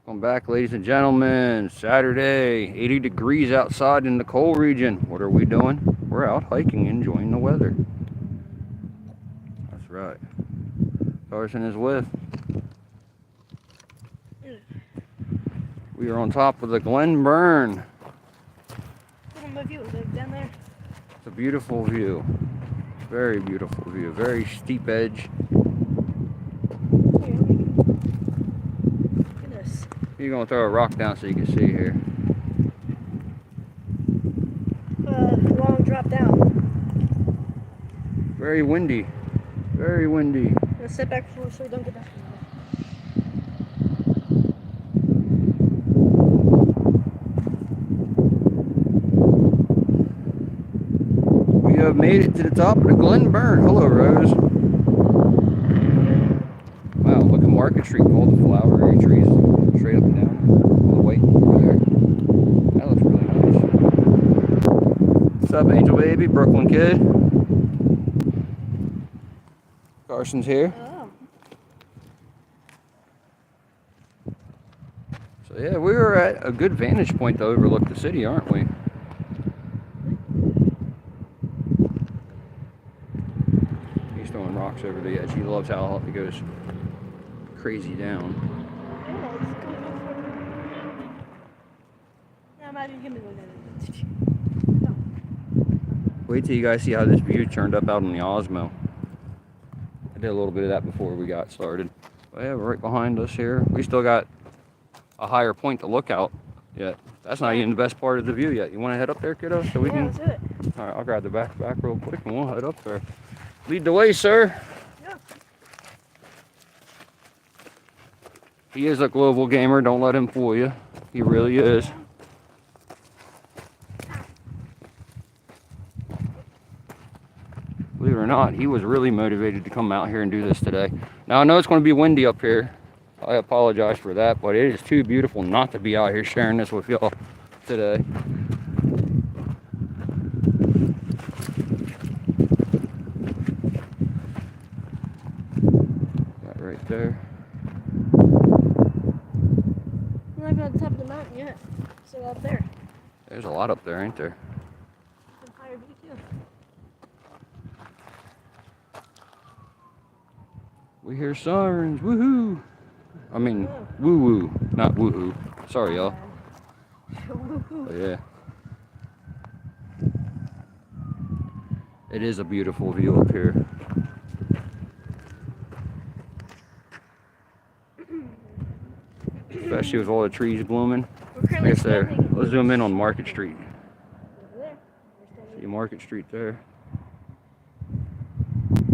Welcome back, ladies and gentlemen. Saturday, 80 degrees outside in the coal region. What are we doing? We're out hiking, enjoying the weather. That's right. Carson is with. We are on top of the Glen Burn. Down there. It's a beautiful view. Very beautiful view. Very steep edge. Goodness. You're going to throw a rock down so you can see here. Long drop down. Very windy. Very windy. Let's sit back so we don't get that. We have made it to the top of the Glen Burn. Hello, Rose. Wow, look at Market Street, all the flowery trees straight up and down. All the way over there. That looks really nice. What's up, Angel Baby, Brooklyn Kid? Carson's here. Oh. So yeah, we were at a good vantage point to overlook the city, aren't we? He's throwing rocks over the edge. He loves how it goes crazy down. Wait till you guys see how this view turned up out on the Osmo. I did a little bit of that before we got started. But yeah, right behind us here. We still got a higher point to look out yet. That's not even the best part of the view yet. You want to head up there, kiddo? So we can. Let's do it. All right, I'll grab the back real quick and we'll head up there. Lead the way, sir. Yeah. He is a global gamer. Don't let him fool you. He really is. Believe it or not, he was really motivated to come out here and do this today. Now, I know it's going to be windy up here. I apologize for that, but it is too beautiful not to be out here sharing this with y'all today. Got right there. We're not even on top of the mountain yet. Still up there. There's a lot up there, ain't there? Some higher view too. We hear sirens. Woohoo! I mean, woo-woo, not woo-hoo. Sorry, y'all. But yeah. It is a beautiful view up here. Especially with all the trees blooming. I guess there. Let's zoom in on Market Street. See Market Street there.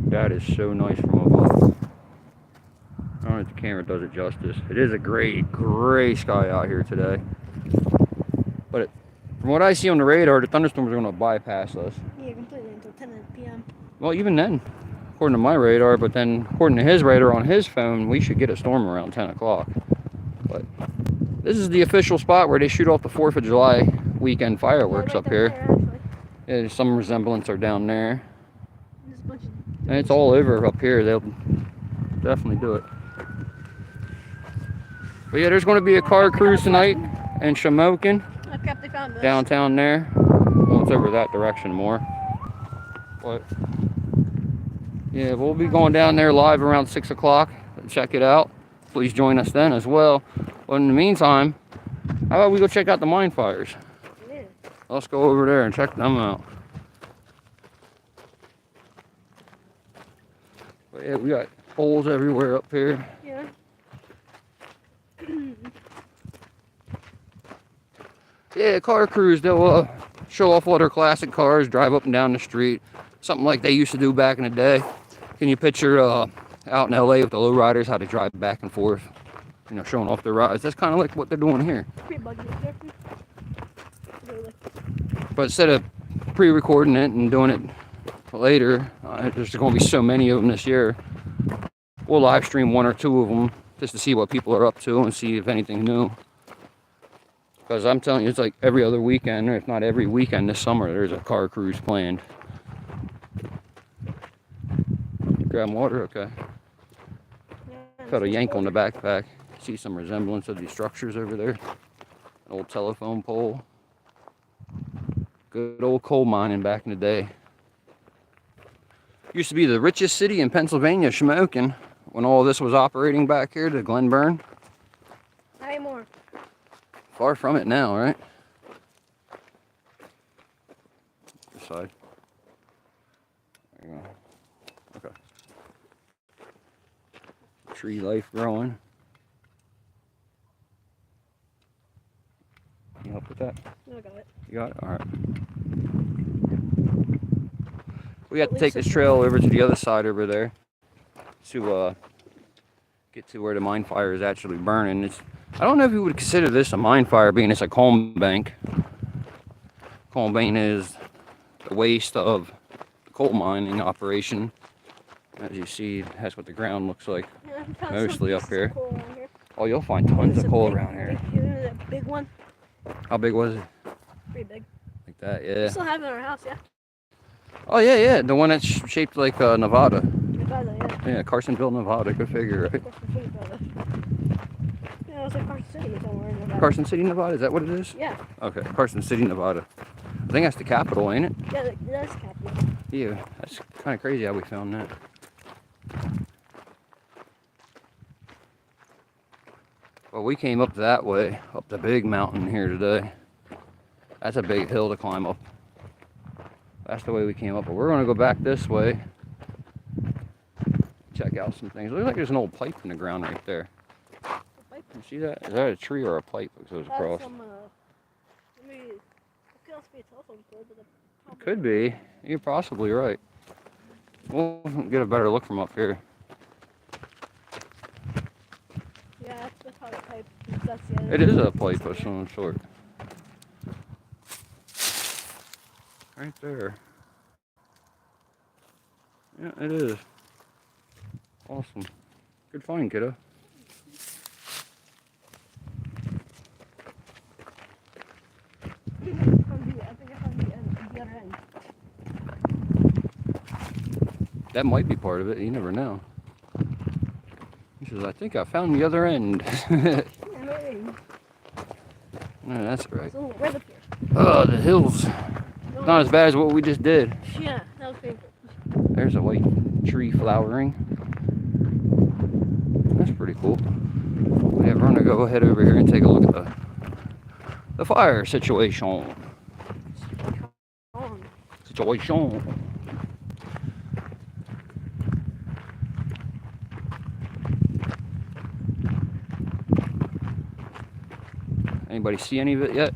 That is so nice from above. I don't know if the camera does it justice. It is a gray sky out here today. But from what I see on the radar, the thunderstorms are going to bypass us. Yeah, completely until 10 p.m. Well, even then, according to my radar, but then according to his radar on his phone, we should get a storm around 10 o'clock. But this is the official spot where they shoot off the 4th of July weekend fireworks up here. Yeah, there's some resemblance are down there. And it's all over up here. They'll definitely do it. But yeah, there's going to be a car cruise tonight in Shamokin, downtown there. Well, it's over that direction more. But yeah, we'll be going down there live around 6 o'clock. Check it out. Please join us then as well. But in the meantime, how about we go check out the mine fires? Yeah. Let's go over there and check them out. But yeah, we got holes everywhere up here. Yeah. Yeah, car cruise. They'll show off all their classic cars, drive up and down the street. Something like they used to do back in the day. Can you picture out in LA with the lowriders, how they drive back and forth, you know, showing off their rides? That's kind of like what they're doing here. But instead of pre-recording it and doing it later, there's going to be so many of them this year. We'll live stream 1 or 2 of them just to see what people are up to and see if anything new. Because I'm telling you, it's like every other weekend, or if not every weekend this summer, there's a car cruise planned. Grab water, okay. Felt a yank on the backpack. See some resemblance of these structures over there. An old telephone pole. Good old coal mining back in the day. Used to be the richest city in Pennsylvania, Shamokin, when all this was operating back here to Glenburn. Not anymore. Far from it now, right? This side. There you go. Okay. Tree life growing. Can you help with that? No, I got it. You got it? Alright. We have to take this trail over to the other side over there to get to where the mine fire is actually burning. I don't know if you would consider this a mine fire, being it's a coal bank. Coal bank is the waste of the coal mining operation. As you see, that's what the ground looks like. Yeah, Mostly up here. Coal around here. Oh, you'll find tons There's of a coal big- around here. That big one. How big was it? Pretty big. Like that, We yeah. still have it in our house, yeah. Oh, yeah, yeah. The one that's shaped like Nevada. Nevada, yeah. Yeah, Carsonville, Nevada. Go figure, right? Of course, we're from Nevada. Yeah, it was like Carson City somewhere in Nevada. Carson City, Nevada. Is that what it is? Yeah. Okay, Carson City, Nevada. I think that's the capital, ain't it? Yeah, that's capital. Yeah, that's kind of crazy how we found that. Well, we came up that way, up the big mountain here today. That's a big hill to climb up. That's the way we came up, but we're going to go back this way. Check out some things. Looks like there's an old pipe in the ground right there. Pipe? You see that? Is that a tree or a pipe that goes across? That's some, maybe, it could also be a telephone pole, but It could be. You're possibly right. We'll get a better look from up here. yeah, that's probably a pipe. That's the other It is a pipe of some sort. Right there. Yeah, it is. Awesome. Good find, kiddo. I think I found the other end. That might be part of it. You never know. He says, I think I found the other end. Yeah, maybe. No, that's right. it's a little right up here. Oh, the hills. Not as bad as what we just did. Yeah, that was painful. There's a white tree flowering. That's pretty cool. Yeah, we're gonna go ahead over here and take a look at the fire situation. Situation. Anybody see any of it yet?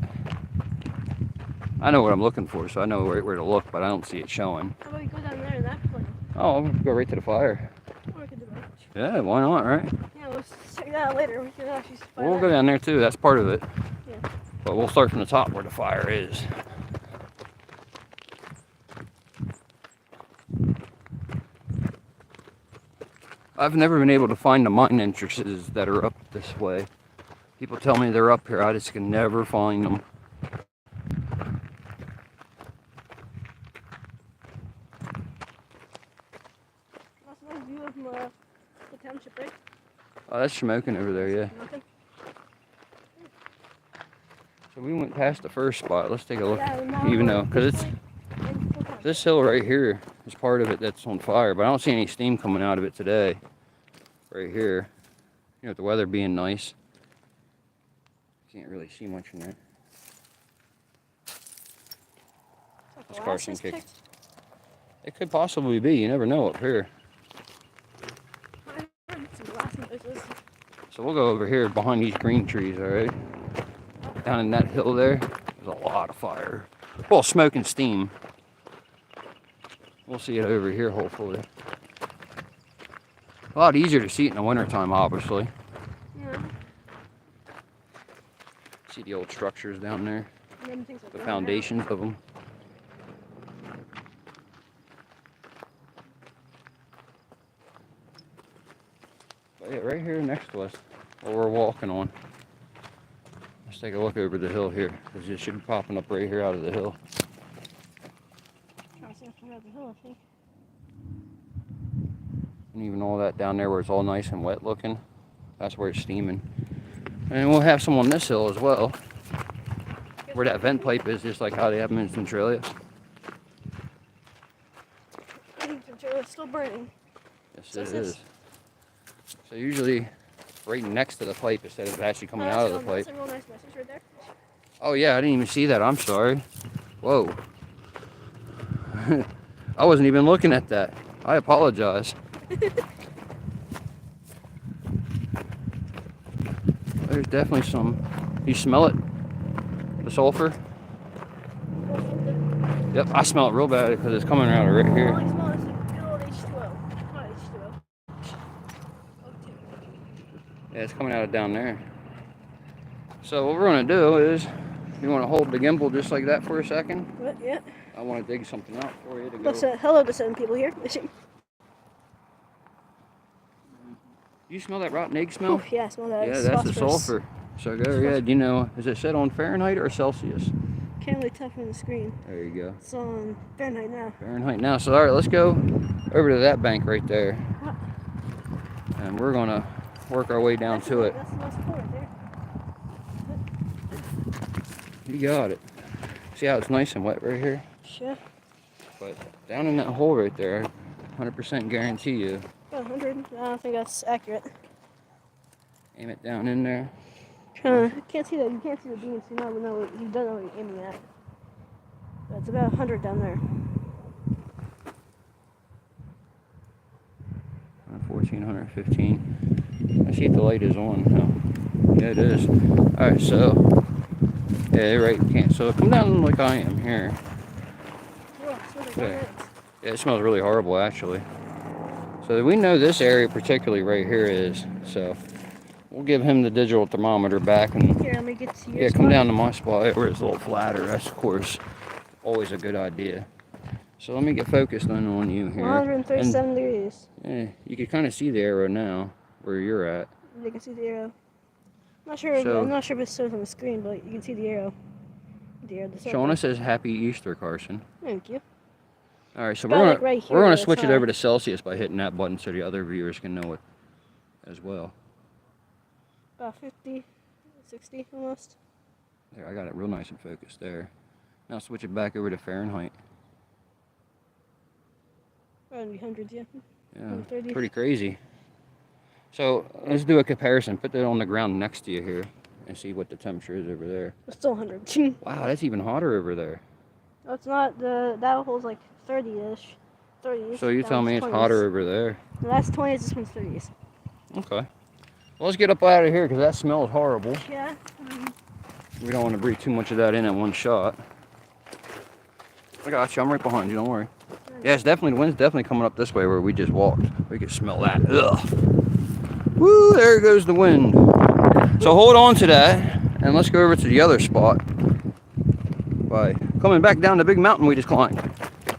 I know what I'm looking for, so I know where to look, but I don't see it showing. How about we go down there in that place? Oh, I'm gonna go right to the fire. Or we could do that. Yeah, why not, right? Yeah, let's check that out later. We can actually find We'll go down there too, that's part of it. Yeah. But we'll start from the top where the fire is. I've never been able to find the mine entrances that are up this way. People tell me they're up here, I just can never find them. That's a nice view of the township, right? Oh, that's Shamokin over there, yeah. Nothing? So we went past the first spot. Let's take a look, Yeah, now even we're though, because it's in full time. this hill right here is part of it that's on fire, but I don't see any steam coming out of it today. Right here, you know, with the weather being nice, can't really see much in there. This Carson kick. It could possibly be. You never know up here. I heard some blasting places. So we'll go over here behind these green trees, all right? Down in that hill there, there's a lot of fire. Well, smoke and steam. We'll see it over here, hopefully. A lot easier to see it in the wintertime, obviously. Yeah. See the old structures down there, And things like the that. foundations of them. But yeah, right here next to us, where we're walking on. Let's take a look over the hill here, because it should be popping up right here out of the hill. Trying to see if we're at the hill, I think. And even all that down there where it's all nice and wet looking, That's where it's steaming. And we'll have some on this hill as well, where that vent pipe is, just like how they have them in Centralia. I think Centralia's still burning. Yes, it is. So usually right next to the pipe instead of actually coming out of the pipe. That's a real nice message right there. Oh yeah, I didn't even see that. I'm sorry. Whoa. I wasn't even looking at that. I apologize. There's definitely some. You smell it? The sulfur? Yep, I smell it real bad because it's coming out of right here. All I smell is good old H2O. Not H2O. Yeah, it's coming out of down there. So what we're going to do is, you want to hold the gimbal just like that for a second? What? Yeah. I want to dig something out for you to go. Let's hello to some people here. You smell that rotten egg smell? Oof, yeah, I smell that. Yeah, It's that's the phosphorus. sulfur. So go ahead. You know, is it set on Fahrenheit or Celsius? Can't really tell from the screen. There you go. It's on Fahrenheit now. Fahrenheit now. So all right, let's go over to that bank right there, and we're gonna work our way down to it. That's the most cool right there. You got it. See how it's nice and wet right here? Sure. But down in that hole right there, 100% guarantee you. About 100. I don't think that's accurate. Aim it down in there. I can't see that. You can't see the beams. You don't know what you're aiming at. But it's about 100 down there. 14, 115. I see if the light is on. No. Yeah, it is. All right, so yeah, right. Can't. So come down like I am here. Whoa, it smells like Yeah. donuts. Yeah, it smells really horrible actually. So we know this area particularly right here is. So we'll give him the digital thermometer back and Here, let me get to your yeah, come spot. down to my spot where it's a little flatter. That's of course always a good idea. So let me get focused on you here. 137 degrees. Yeah, you can kind of see the arrow now where you're at. You can see the arrow. I'm not sure if it shows on the screen, but you can see the arrow. The Shauna says Happy Easter, Carson. Thank you. All right, so About like right here, we're gonna that's switch it high. over to Celsius by hitting that button so the other viewers can know it as well. About 50, 60 almost. There, I got it real nice and focused there. Now switch it back over to Fahrenheit. Probably hundreds, yeah. Yeah, 130. pretty crazy. So let's do a comparison. Put that on the ground next to you here and see what the temperature is over there. It's still 100. Wow, that's even hotter over there. No, it's not. That hole's like 30-ish. 30. So you tell me it's hotter over there. The last 20s, this one's 30s. Okay. Well, let's get up out of here because that smells horrible. Yeah. We don't want to breathe too much of that in at one shot. I got you. I'm right behind you. Don't worry. Yeah, it's definitely, the wind's definitely coming up this way where we just walked. We can smell that. Ugh. Woo, there goes the wind. So hold on to that and let's go over to the other spot by coming back down the big mountain we just climbed.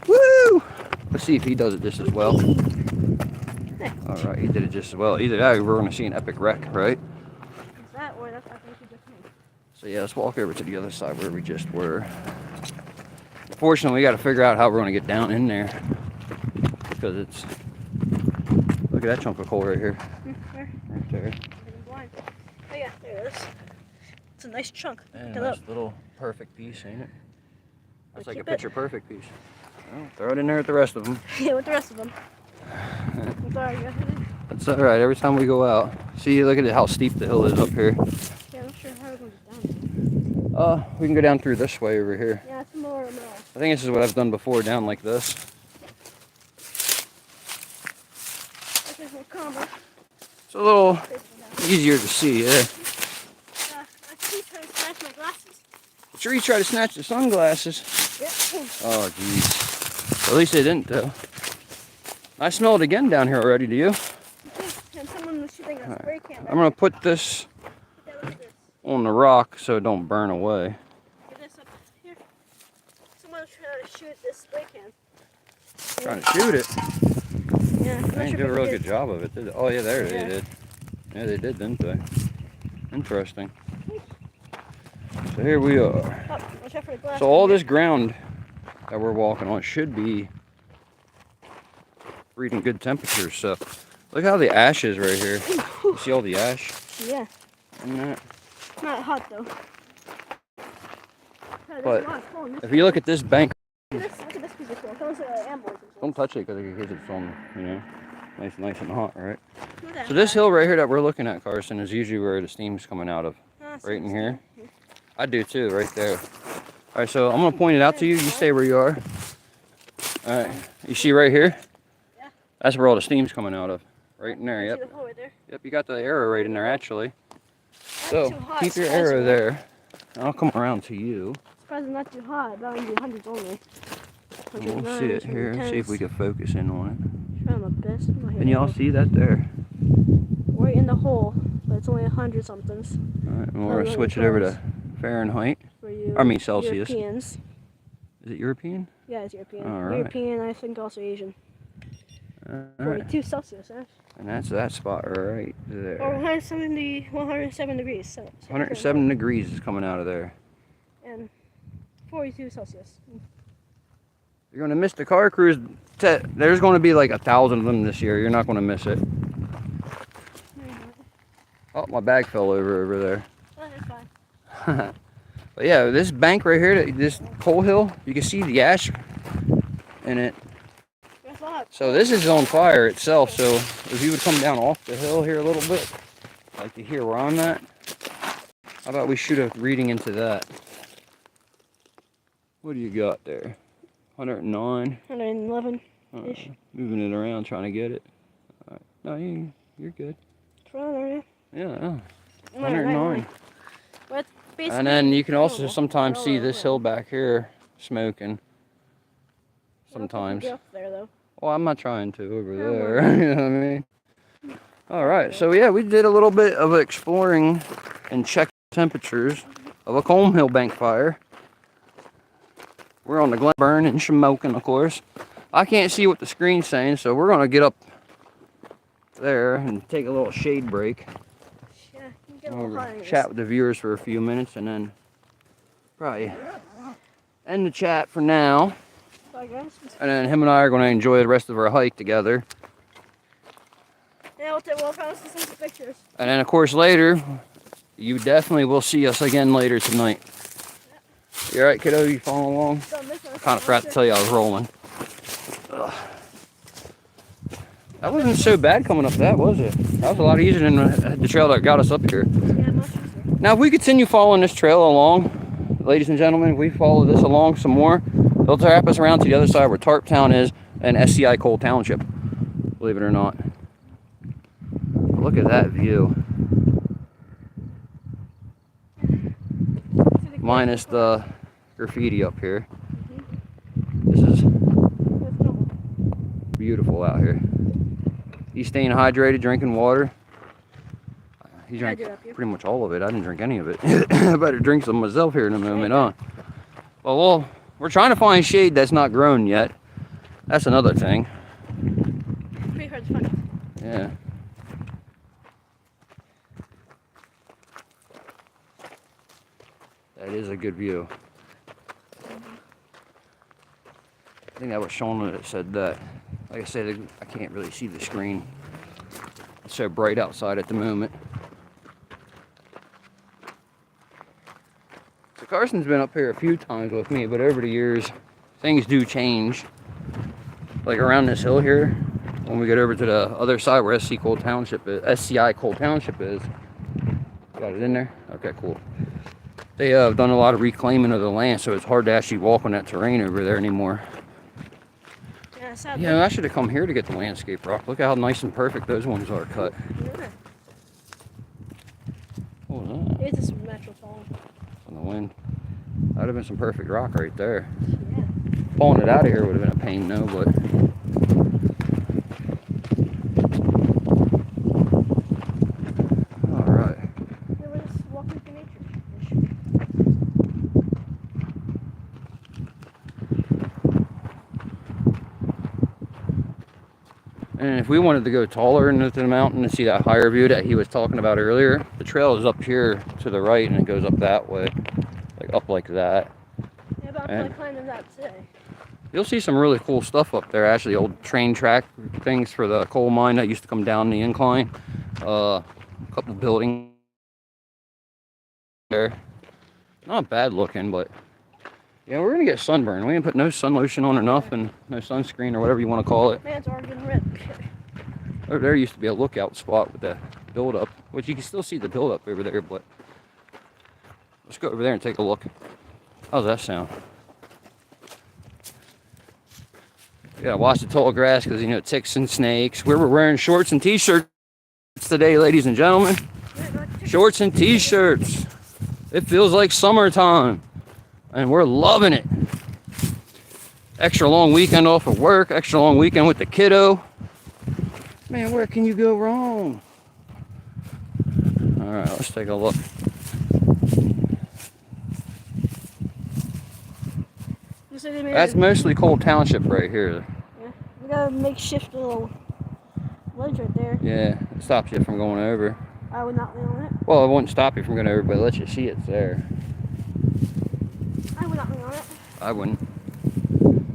Woo! Let's see if he does it just as well. All right, he did it just as well. Either that or we're going to see an epic wreck, right? Is that or that's what you just made? So yeah, let's walk over to the other side where we just were. Fortunately, we got to figure out how we're going to get down in there because it's. Look at that chunk of coal right here. Where? Right there. Blind. Oh yeah, there it is. It's a nice chunk. And Pick a it nice up. little perfect piece, ain't it? That's like a keep it. picture perfect piece. Well, throw it in there with the rest of them. Yeah, with the rest of them. I'm sorry, you guys. That's all right. Every time we go out, see, look at how steep the hill is up here. Yeah, I'm not sure how we're going to get down. We can go down through this way over here. Yeah, it's more. I think this is what I've done before, down like this. This is more calmer. It's a little easier to see, yeah. I keep trying to smash my glasses. The tree tried to snatch the sunglasses. Yep. Oh, jeez. At least they didn't, though. I smell it again down here already, do you? And someone was shooting a spray can. I'm going to put this on the rock so it don't burn away. Get this up here. Someone was trying to shoot this spray can. Trying to shoot it. Yeah, I'm not They didn't sure do a if real they good did. job of it, did they? Oh, yeah, there Yeah. they did. Yeah, they did, didn't they? Interesting. So here we are. Oh, watch out for the glass. So all this ground that we're walking on should be reading good temperatures. So Look how the ash is right here. You see all the ash? Yeah. In that? Not hot though. But if you look at this bank, look at this piece of coal. Comes with ambulance. don't touch it because it's on, you know, nice and hot, right? So this hill right here that we're looking at, Carson, is usually where the steam's coming out of. Right in here. I do too, right there. All right, so I'm gonna point it out to you. You stay where you are. All right, you see right here? Yeah. That's where all the steam's coming out of. Right in there, I yep. see the hole right there. Yep, you got the arrow right in there, actually. That's So, too hot. keep your arrow there. I'll come around to you. Surprised it's not too hot. That would be hundreds only. We'll see it here. See if we can focus in on it. Try my best. Can y'all see that there? Right in the hole, but it's only 100 somethings. All right, and we're gonna switch it over to Fahrenheit. For you, I mean Celsius. Europeans. Is it European? Yeah, it's European. All right. European, I think also Asian. All right. 42 Celsius, huh? And that's that spot right there. Or 107 degrees. So 107 degrees is coming out of there. And 42 Celsius. You're gonna miss the car cruise. There's gonna be like 1,000 of them this year. You're not gonna miss it. Oh, my bag fell over there. Oh, that's fine. But yeah, this bank right here, this coal hill, you can see the ash in it. So this is on fire itself. So if you would come down off the hill here a little bit, like to hear where I'm at, how about we shoot a reading into that? What do you got there? 109? 111-ish. Moving it around, trying to get it. All right. No, you're good. Yeah, 109. And then you can also sometimes see this hill back here smoking. Sometimes. Get up there, though. Well, I'm not trying to over there. You know what I mean? All right. So yeah, we did a little bit of exploring and checking temperatures of a coal hill bank fire. We're on the Glen Burn and Shamokin, of course. I can't see what the screen's saying, so we're gonna get up there and take a little shade break. Chat with the viewers for a few minutes and then probably end the chat for now. Bye, guys. And then him and I are going to enjoy the rest of our hike together. Yeah, we'll post some pictures. And then of course later, you definitely will see us again later tonight. You alright, kiddo? You following along? I kind of forgot to tell you I was rolling. Ugh. That wasn't so bad coming up that, was it? That was a lot easier than the trail that got us up here. Yeah, much easier. Now, if we continue following this trail along, ladies and gentlemen, if we follow this along some more, they'll wrap us around to the other side where Tarp Town is and SCI Coal Township, believe it or not. Look at that view. Minus the graffiti up here. This is beautiful out here. He's staying hydrated, drinking water. He drank pretty much all of it. I didn't drink any of it. I better drink some myself here in a moment, huh? Well, we're trying to find shade that's not grown yet. That's another thing. Pretty hard to find. Yeah. That is a good view. I think that was Shauna that said that. Like I said, I can't really see the screen. It's so bright outside at the moment. So Carson's been up here a few times with me, but over the years, things do change. Like around this hill here, when we get over to the other side where SCI Coal Township is. Got it in there? Okay, cool. They have done a lot of reclaiming of the land, so it's hard to actually walk on that terrain over there anymore. Yeah, I should have come here to get the landscape rock. Look at how nice and perfect those ones are cut. Yeah. What was that? It's just natural falling. From the wind. That would have been some perfect rock right there. Yeah. Pulling it out of here would have been a pain, no, but... Alright. Yeah, we're just walking through nature. And if we wanted to go taller into the mountain and see that higher view that he was talking about earlier, the trail is up here to the right and it goes up that way. Like up like that. Yeah, but I'm climbing that today. You'll see some really cool stuff up there. Actually, old train track things for the coal mine that used to come down the incline. A couple buildings there. Not bad looking, but yeah, we're gonna get sunburned. We didn't put no sun lotion on or nothing, no sunscreen or whatever you want to call it. Man, it's already getting red. Over there used to be a lookout spot with the buildup, which you can still see the buildup over there, but let's go over there and take a look. How's that sound? Yeah, watch the tall grass because, you know, ticks and snakes. We were wearing shorts and t-shirts today, ladies and gentlemen. Shorts and t-shirts. It feels like summertime, and we're loving it. Extra long weekend off of work, extra long weekend with the kiddo. Man, where can you go wrong? All right, let's take a look. That's mostly Coal Township right here. Yeah, we got a makeshift little ledge right there. Yeah, it stops you from going over. I would not lean on it. Well, it wouldn't stop you from going over, but it lets you see it's there. I would not lean on it. I wouldn't.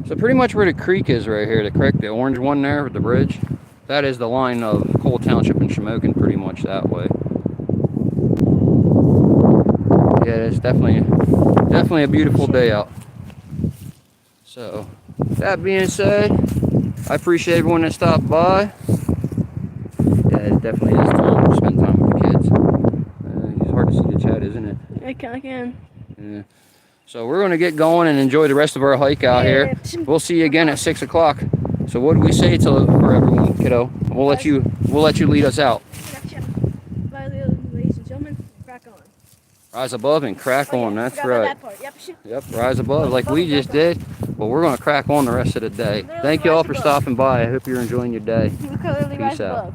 So pretty much where the creek is right here, the creek, the orange one there with the bridge, that is the line of Coal Township and Shamokin, pretty much that way. Yeah, it's definitely a beautiful day out. So, that being said, I appreciate everyone that stopped by. Yeah, it definitely is time to spend time with the kids. It's hard to see the chat, isn't it? I can. Yeah. So we're going to get going and enjoy the rest of our hike out here. We'll see you again at 6 o'clock. So what do we say for everyone, kiddo? We'll let you lead us out. Gotcha. Bye, ladies and gentlemen. Crack on. Rise above and crack on. That's right. That part. Yep, rise above like we just did. But we're going to crack on the rest of the day. Thank you all for stopping by. I hope you're enjoying your day. Peace out.